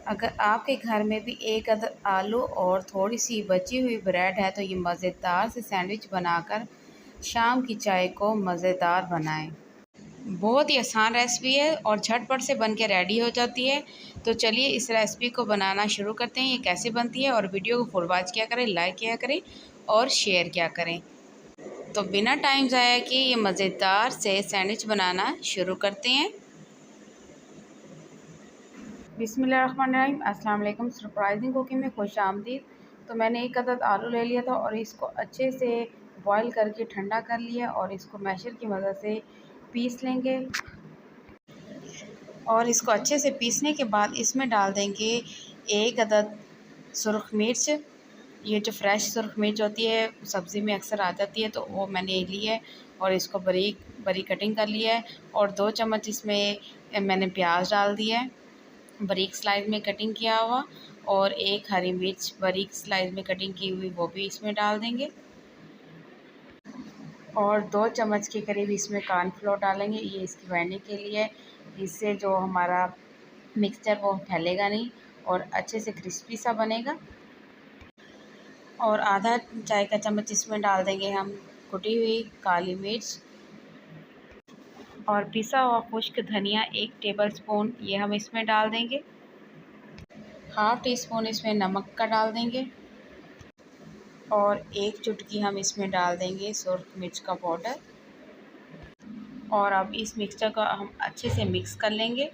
अगर आपके घर में भी एक अदद आलू और थोड़ी सी बची हुई ब्रेड है तो ये मज़ेदार से सैंडविच बनाकर शाम की चाय को मज़ेदार बनाएं। बहुत ही आसान रेसिपी है और झटपट से बन के रेडी हो जाती है। तो चलिए इस रेसिपी को बनाना शुरू करते हैं। ये कैसे बनती है और वीडियो को फुल वॉच किया करें, लाइक किया करें और शेयर किया करें। तो बिना टाइम ज़ाया किए ये मज़ेदार से सैंडविच बनाना शुरू करते हैं। बिस्मिल्लाहिर्रहमानिर्रहीम, अस्सलाम वालेकुम। सरप्राइजिंग कुकिंग में खुश आमदीद। तो मैंने एक अदद आलू ले लिया था और इसको अच्छे से बॉईल करके ठंडा कर लिया और इसको मैशर की मदद से पीस लेंगे। और इसको अच्छे से पीसने के बाद इसमें डाल देंगे एक अदद सुरख मिर्च। ये जो फ्रेश सुरख मिर्च होती है सब्ज़ी में अक्सर आ जाती है, तो वो मैंने ली है और इसको बारीक बारीक कटिंग कर लिया है। और 2 चम्मच इसमें मैंने प्याज डाल दिया है बारीक स्लाइस में कटिंग किया हुआ, और एक हरी मिर्च बारीक स्लाइस में कटिंग की हुई वो भी इसमें डाल देंगे। और 2 चम्मच के करीब इसमें कॉर्नफ्लोर डालेंगे, ये इसकी बाइंडिंग के लिए। इससे जो हमारा मिक्सचर वो फैलेगा नहीं और अच्छे से क्रिस्पी सा बनेगा। और आधा चाय का चम्मच इसमें डाल देंगे हम कुटी हुई काली मिर्च, और पिसा हुआ खुश्क धनिया 1 टेबलस्पून ये हम इसमें डाल देंगे। हाफ़ टी स्पून इसमें नमक का डाल देंगे और 1 चुटकी हम इसमें डाल देंगे सुरख मिर्च का पाउडर। और अब इस मिक्सचर को हम अच्छे से मिक्स कर लेंगे।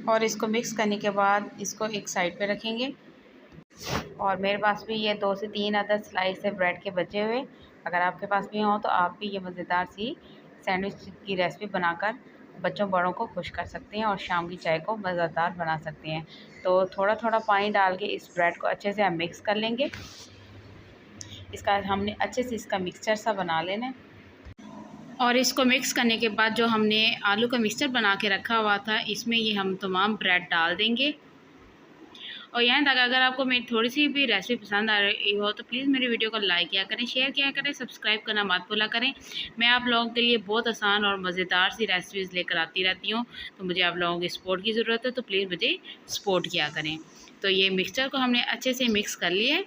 और इसको मिक्स करने के बाद इसको एक साइड पे रखेंगे। और मेरे पास भी ये 2 से 3 अदद स्लाइस है ब्रेड के बचे हुए। अगर आपके पास भी हो तो आप भी ये मज़ेदार सी सैंडविच की रेसिपी बनाकर बच्चों बड़ों को खुश कर सकते हैं और शाम की चाय को मज़ेदार बना सकते हैं। तो थोड़ा थोड़ा पानी डाल के इस ब्रेड को अच्छे से हम मिक्स कर लेंगे। इसका हमने अच्छे से इसका मिक्सचर सा बना लेना है। और इसको मिक्स करने के बाद जो हमने आलू का मिक्सचर बना के रखा हुआ था इसमें ये हम तमाम ब्रेड डाल देंगे। और यहाँ तक अगर आपको मेरी थोड़ी सी भी रेसिपी पसंद आ रही हो तो प्लीज़ मेरी वीडियो को लाइक किया करें, शेयर किया करें, सब्सक्राइब करना मत भूला करें। मैं आप लोगों के लिए बहुत आसान और मज़ेदार सी रेसिपीज़ लेकर आती रहती हूँ, तो मुझे आप लोगों की सपोर्ट की ज़रूरत है, तो प्लीज़ मुझे सपोर्ट किया करें। तो ये मिक्सचर को हमने अच्छे से मिक्स कर लिया है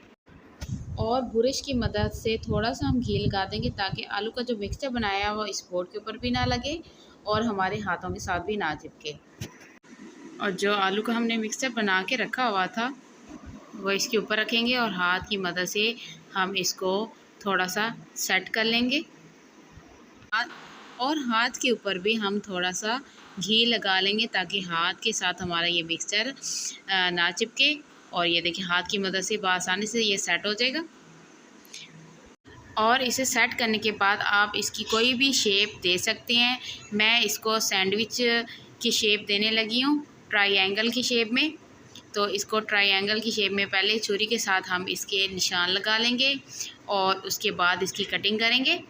और बुरश की मदद से थोड़ा सा हम घी लगा देंगे ताकि आलू का जो मिक्सचर बनाया हुआ इस बोर्ड के ऊपर भी ना लगे और हमारे हाथों के साथ भी ना चिपके। और जो आलू का हमने मिक्सचर बना के रखा हुआ था वो इसके ऊपर रखेंगे और हाथ की मदद से हम इसको थोड़ा सा सेट कर लेंगे। और हाथ के ऊपर भी हम थोड़ा सा घी लगा लेंगे ताकि हाथ के साथ हमारा ये मिक्सचर ना चिपके। और ये देखिए हाथ की मदद से आसानी से ये सेट हो जाएगा। और इसे सेट करने के बाद आप इसकी कोई भी शेप दे सकते हैं। मैं इसको सैंडविच की शेप देने लगी हूँ, ट्रायंगल की शेप में। तो इसको ट्रायंगल की शेप में पहले छुरी के साथ हम इसके निशान लगा लेंगे और उसके बाद इसकी कटिंग करेंगे।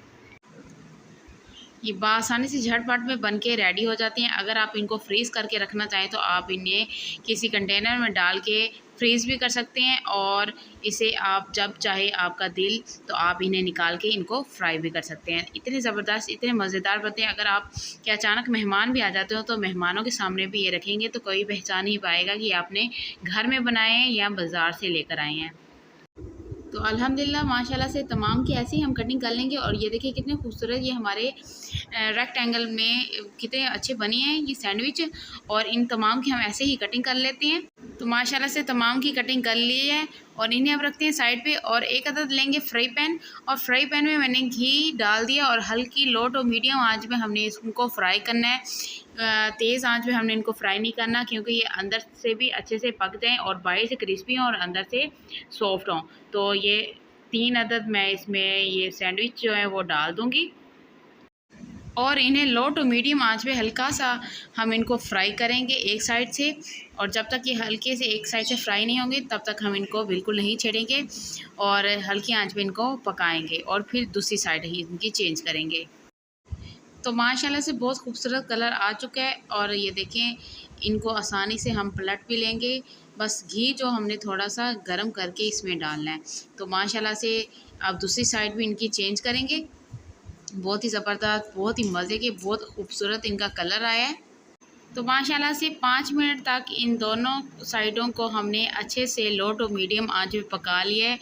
ये आसानी से झटपट में बन के रेडी हो जाती हैं। अगर आप इनको फ्रीज़ करके रखना चाहें तो आप इन्हें किसी कंटेनर में डाल के फ्रीज़ भी कर सकते हैं, और इसे आप जब चाहे आपका दिल तो आप इन्हें निकाल के इनको फ्राई भी कर सकते हैं। इतने ज़बरदस्त इतने मज़ेदार बनते हैं। अगर आप के अचानक मेहमान भी आ जाते हो तो मेहमानों के सामने भी ये रखेंगे तो कोई पहचान नहीं पाएगा कि आपने घर में बनाए हैं या बाज़ार से लेकर आए हैं। तो अल्हम्दुलिल्लाह माशाल्लाह से तमाम की ऐसे ही हम कटिंग कर लेंगे। और ये देखिए कितने खूबसूरत ये हमारे रेक्टेंगल में कितने अच्छे बने हैं ये सैंडविच। और इन तमाम की हम ऐसे ही कटिंग कर लेते हैं। तो माशाल्लाह से तमाम की कटिंग कर ली है और इन्हें अब रखते हैं साइड पे। और एक अदद लेंगे फ्राई पैन, और फ्राई पैन में मैंने घी डाल दिया और हल्की लो टू मीडियम आंच में हमने इसको फ्राई करना है। तेज़ आंच में हमने इनको फ्राई नहीं करना क्योंकि ये अंदर से भी अच्छे से पक जाएँ और बाहर से क्रिस्पी हों और अंदर से सॉफ्ट हों। तो ये 3 अदद मैं इसमें ये सैंडविच जो है वो डाल दूँगी और इन्हें लो टू मीडियम आंच पे हल्का सा हम इनको फ्राई करेंगे एक साइड से। और जब तक ये हल्के से एक साइड से फ्राई नहीं होंगे तब तक हम इनको बिल्कुल नहीं छेड़ेंगे और हल्की आंच पे इनको पकाएंगे और फिर दूसरी साइड ही इनकी चेंज करेंगे। तो माशाल्लाह से बहुत खूबसूरत कलर आ चुका है। और ये देखें इनको आसानी से हम पलट भी लेंगे, बस घी जो हमने थोड़ा सा गरम करके इसमें डालना है। तो माशाल्लाह से अब दूसरी साइड भी इनकी चेंज करेंगे। बहुत ही ज़बरदस्त बहुत ही मज़े के बहुत खूबसूरत इनका कलर आया है। तो माशाल्लाह से 5 मिनट तक इन दोनों साइडों को हमने अच्छे से लो टू मीडियम आंच पे पका लिया है।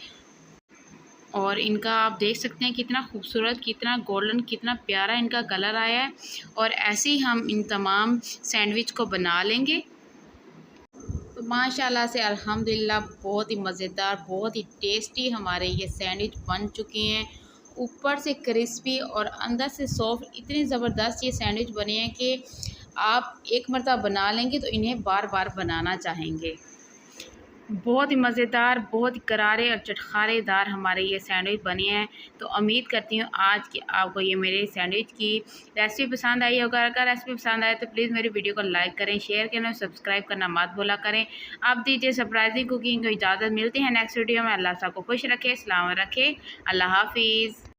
और इनका आप देख सकते हैं कितना खूबसूरत, कितना गोल्डन, कितना प्यारा इनका कलर आया है। और ऐसे ही हम इन तमाम सैंडविच को बना लेंगे। तो माशाल्लाह से अल्हम्दुलिल्लाह बहुत ही मज़ेदार, बहुत ही टेस्टी हमारे ये सैंडविच बन चुके हैं। ऊपर से क्रिस्पी और अंदर से सॉफ्ट, इतने ज़बरदस्त ये सैंडविच बने हैं कि आप एक मरतबा बना लेंगे तो इन्हें बार बार बनाना चाहेंगे। बहुत ही मज़ेदार, बहुत ही करारे और चटखारेदार हमारे ये सैंडविच बने हैं। तो उम्मीद करती हूँ आज की आपको ये मेरे सैंडविच की रेसिपी पसंद आई होगा। अगर रेसिपी पसंद आए तो प्लीज़ मेरी वीडियो को लाइक करें, शेयर करें और सब्सक्राइब करना मत भूला करें। आप दीजिए सरप्राइजिंग कुकिंग को इजाज़त। मिलती है नेक्स्ट वीडियो में। अल्लाह सबको खुश रखे, सलामत रखे। अल्लाह हाफिज़।